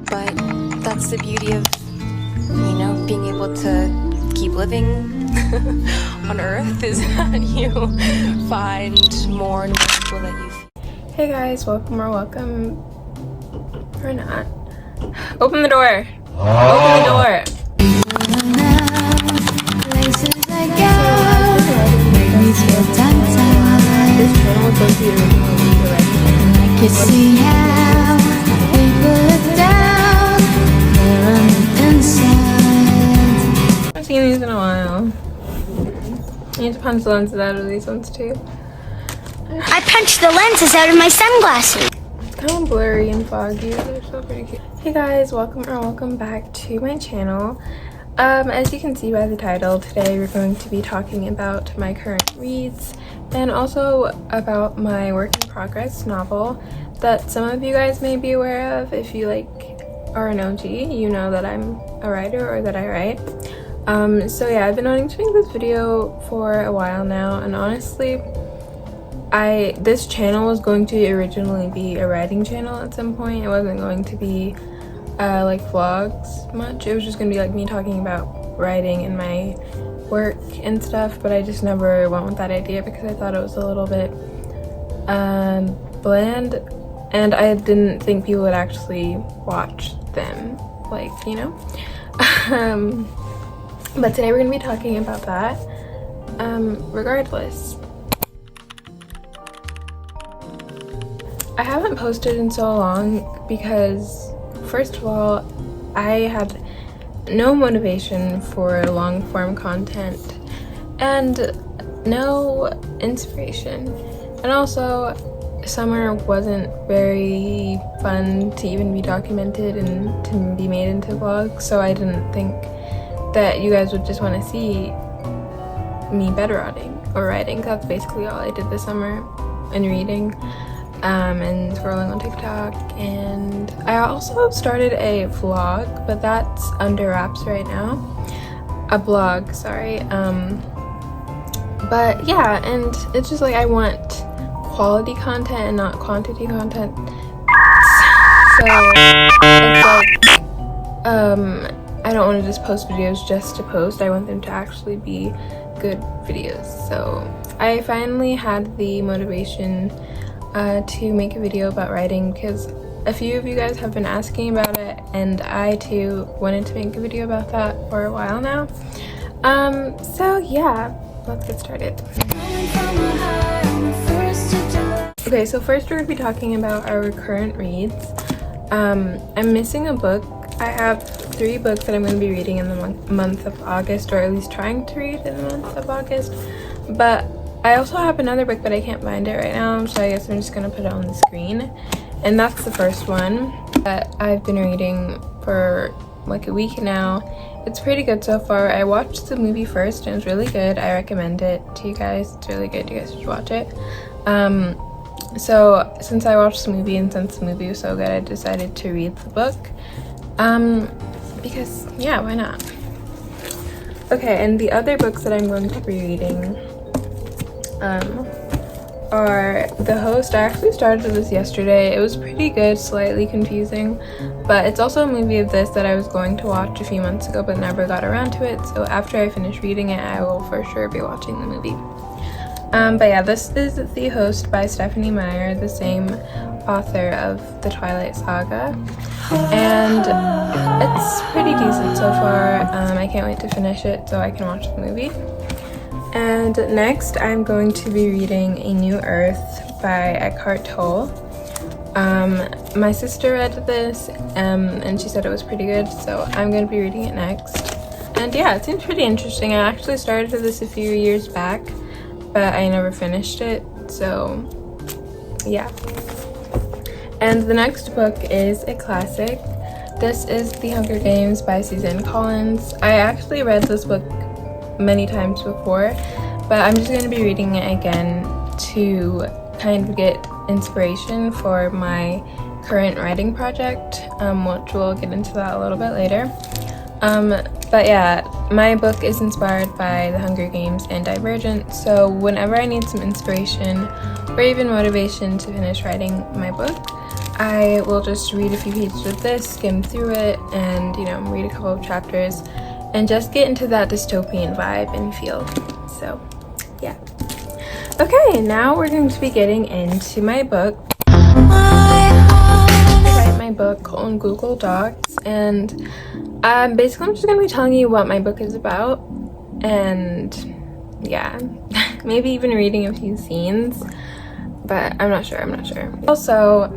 But that's the beauty of, you know, being able to keep living on Earth, is that you find more and more people that you feel. Hey guys, welcome or welcome or not. Open the door. Open the door. This channel was supposed to be originally the right. You see how people look down there on the inside. I haven't seen these in a while. I need to punch the lenses out of these ones too. I punched the lenses out of my sunglasses. It's kind of blurry and foggy. They're still pretty cute. Hey guys, welcome back to my channel. As you can see by the title, today we're going to be talking about my current reads and also about my work in progress novel that some of you guys may be aware of. If you are an OG, you know that I'm a writer or that I write. So yeah, I've been wanting to make this video for a while now, and honestly, this channel was going to originally be a writing channel at some point. It wasn't going to be like vlogs much. It was just gonna be like me talking about writing and my work and stuff, but I just never went with that idea because I thought it was a little bit bland, and I didn't think people would actually watch them, you know. But today we're gonna be talking about that regardless. I haven't posted in so long because, first of all, I had no motivation for long form content and no inspiration, and also summer wasn't very fun to even be documented and to be made into vlogs, so I didn't think that you guys would just want to see me bedrotting or writing. That's basically all I did this summer, and reading and scrolling on TikTok. And I also started a vlog, but that's under wraps right now. A blog, sorry. But yeah, and it's just I want quality content and not quantity content. So it's I don't want to just post videos just to post. I want them to actually be good videos. So I finally had the motivation to make a video about writing because a few of you guys have been asking about it, and I too wanted to make a video about that for a while now. So yeah, let's get started. Okay, so first we're going to be talking about our current reads. I'm missing a book. I have 3 books that I'm going to be reading in the month of August, or at least trying to read in the month of August, but I also have another book, but I can't find it right now, so I guess I'm just going to put it on the screen. And that's the first one that I've been reading for a week now. It's pretty good so far. I watched the movie first and it's really good. I recommend it to you guys. It's really good. You guys should watch it. So since I watched the movie and since the movie was so good, I decided to read the book. Because yeah, why not? Okay, and the other books that I'm going to be reading are The Host. I actually started this yesterday. It was pretty good, slightly confusing, but it's also a movie of this that I was going to watch a few months ago but never got around to it, so after I finish reading it I will for sure be watching the movie. But yeah, this is The Host by Stephanie Meyer, the same author of the Twilight Saga, and it's pretty decent so far. I can't wait to finish it so I can watch the movie. And next I'm going to be reading A New Earth by Eckhart Tolle. My sister read this and she said it was pretty good, so I'm going to be reading it next. And yeah, it seems pretty interesting. I actually started this a few years back, but I never finished it, so yeah. And the next book is a classic. This is The Hunger Games by Suzanne Collins. I actually read this book many times before, but I'm just going to be reading it again to kind of get inspiration for my current writing project, which we'll get into that a little bit later. But yeah, my book is inspired by The Hunger Games and Divergent, so whenever I need some inspiration or even motivation to finish writing my book, I will just read a few pages of this, skim through it, and read a couple of chapters and just get into that dystopian vibe and feel. So yeah. Okay, now we're going to be getting into my book. I write my book on Google Docs, and basically I'm just going to be telling you what my book is about, and yeah, maybe even reading a few scenes, but I'm not sure. Also,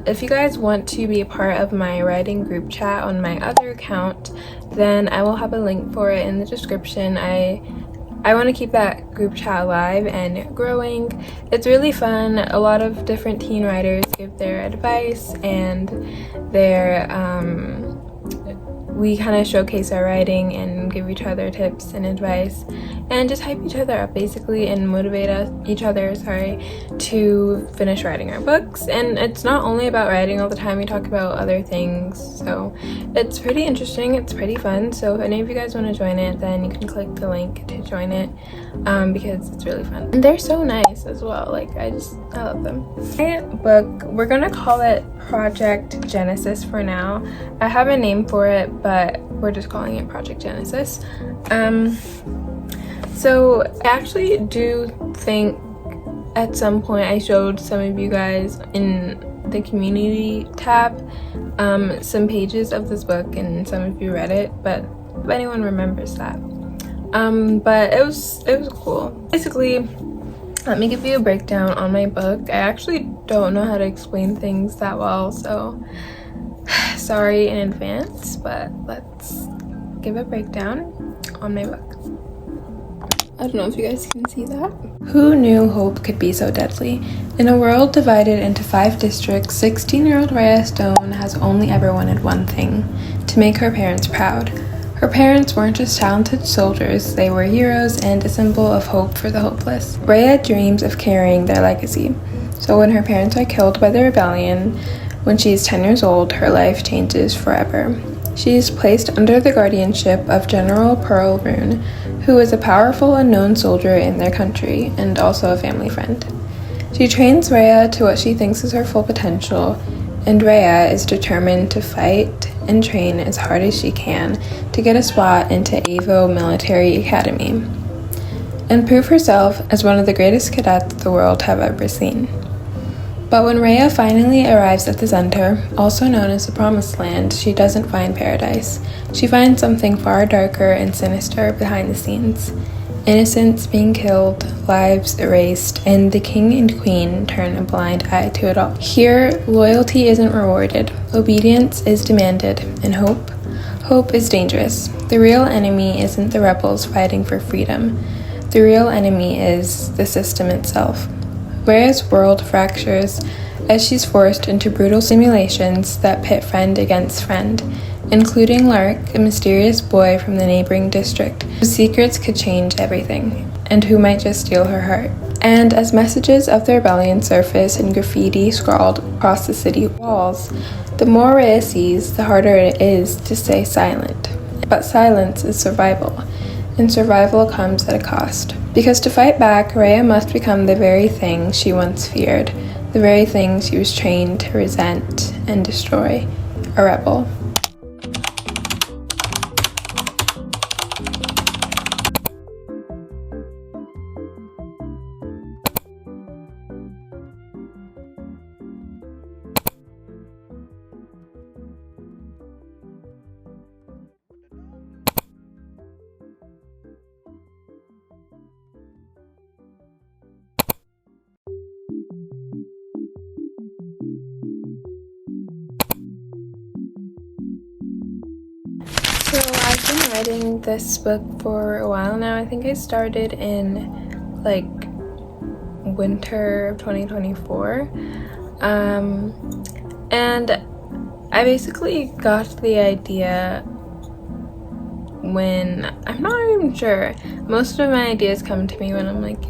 if you guys want to be a part of my writing group chat on my other account, then I will have a link for it in the description. I want to keep that group chat alive and growing. It's really fun. A lot of different teen writers give their advice, and we kind of showcase our writing and give each other tips and advice and just hype each other up basically, and motivate each other to finish writing our books. And it's not only about writing all the time, we talk about other things, so it's pretty interesting, it's pretty fun. So if any of you guys want to join it, then you can click the link to join it, because it's really fun. And they're so nice as well, like I love them. My book, we're gonna call it Project Genesis for now. I have a name for it, but we're just calling it Project Genesis. So I actually do think at some point I showed some of you guys in the community tab some pages of this book, and some of you read it, but if anyone remembers that. But it was cool. Basically, let me give you a breakdown on my book. I actually don't know how to explain things that well, so sorry in advance, but let's give a breakdown on my book. I don't know if you guys can see that. Who knew hope could be so deadly? In a world divided into 5 districts, 16-year-old Rhea Stone has only ever wanted one thing: to make her parents proud. Her parents weren't just talented soldiers, they were heroes and a symbol of hope for the hopeless. Rhea dreams of carrying their legacy. So when her parents are killed by the rebellion, when she is 10 years old, her life changes forever. She is placed under the guardianship of General Pearl Rune, who is a powerful and known soldier in their country, and also a family friend. She trains Rhea to what she thinks is her full potential, and Rhea is determined to fight and train as hard as she can to get a spot into Avo Military Academy, and prove herself as one of the greatest cadets the world have ever seen. But when Rhea finally arrives at the center, also known as the Promised Land, she doesn't find paradise. She finds something far darker and sinister behind the scenes. Innocents being killed, lives erased, and the king and queen turn a blind eye to it all. Here, loyalty isn't rewarded, obedience is demanded, and hope is dangerous. The real enemy isn't the rebels fighting for freedom. The real enemy is the system itself. Rhea's world fractures as she's forced into brutal simulations that pit friend against friend, including Lark, a mysterious boy from the neighboring district whose secrets could change everything, and who might just steal her heart. And as messages of the rebellion surface in graffiti scrawled across the city walls, the more Rhea sees, the harder it is to stay silent. But silence is survival, and survival comes at a cost. Because to fight back, Rhea must become the very thing she once feared, the very thing she was trained to resent and destroy: a rebel. So I've been writing this book for a while now. I think I started in like winter of 2024. And I basically got the idea when, I'm not even sure, most of my ideas come to me when I'm like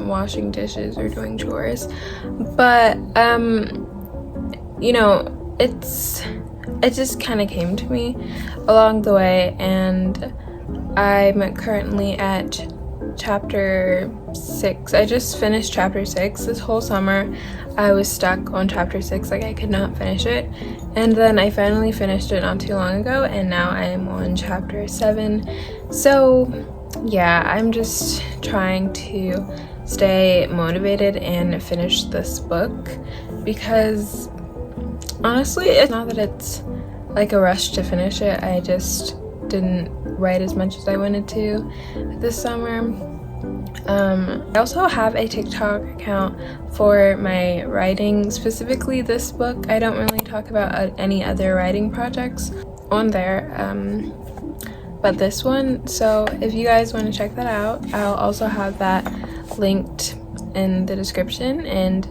washing dishes or doing chores, but you know, it just kind of came to me along the way, and I'm currently at chapter 6. I just finished chapter 6. This whole summer I was stuck on chapter 6, like I could not finish it, and then I finally finished it not too long ago, and now I am on chapter 7. So yeah, I'm just trying to stay motivated and finish this book, because honestly, it's not that it's like a rush to finish it. I just didn't write as much as I wanted to this summer. I also have a TikTok account for my writing, specifically this book. I don't really talk about any other writing projects on there, but this one. So if you guys want to check that out, I'll also have that linked in the description, and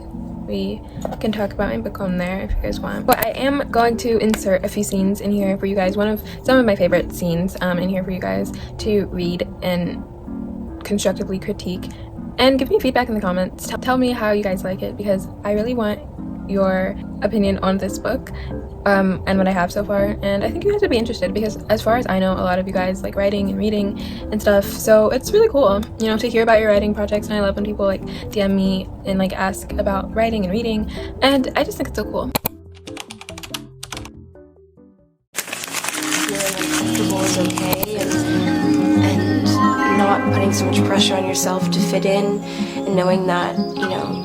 we can talk about my book on there if you guys want. But I am going to insert a few scenes in here for you guys, some of my favorite scenes in here for you guys to read and constructively critique, and give me feedback in the comments. Tell me how you guys like it, because I really want your opinion on this book and what I have so far, and I think you guys would be interested, because as far as I know, a lot of you guys like writing and reading and stuff, so it's really cool, you know, to hear about your writing projects. And I love when people like DM me and like ask about writing and reading, and I just think it's so cool. Feeling uncomfortable is okay, and not putting so much pressure on yourself to fit in, and knowing that, you know,